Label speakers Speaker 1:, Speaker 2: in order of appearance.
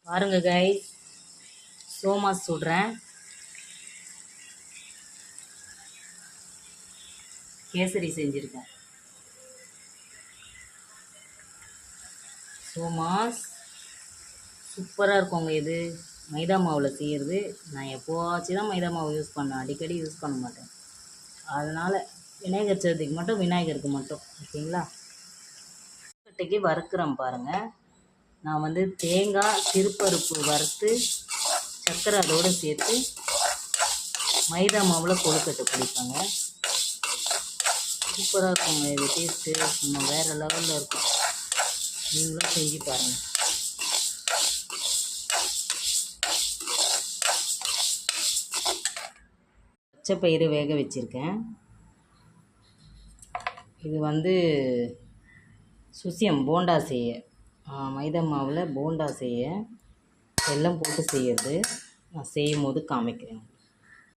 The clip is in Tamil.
Speaker 1: பாருங்க கைஸ், சோமா சுடுறேன். கேசரி செஞ்சுருக்கேன். சோமாஸ் சூப்பராக இருக்குங்க. இது மைதா மாவில் செய்கிறது. நான் எப்போவாச்சும் தான் மைதா மாவு யூஸ் பண்ணேன், அடிக்கடி யூஸ் பண்ண மாட்டேன். அதனால் விநாயகர் சதுர்த்திக்கு மட்டும், விநாயகருக்கு மட்டும். ஓகேங்களா? கொழுக்கட்டைக்கு வறுக்கிறேன் பாருங்கள். நான் வந்து தேங்காய் சிறுபருப்பு வறுத்து சர்க்கரை அதோடு சேர்த்து மைதா மாவில் கொழுக்கட்டை பிடிப்பாங்க. சூப்பராக இருக்குங்க. இது டேஸ்ட்டு சும்மா வேறு லெவலில் இருக்கும். நீங்களும் செஞ்சு பாருங்கள். பச்சை பயிறு வேக வச்சுருக்கேன். இது வந்து சுசியம் போண்டா செய்ய, மைதா மாவில் போண்டா செய்ய வெல்லம் போட்டு செய்கிறது. நான் செய்யும் போது காமிக்கிறேன்.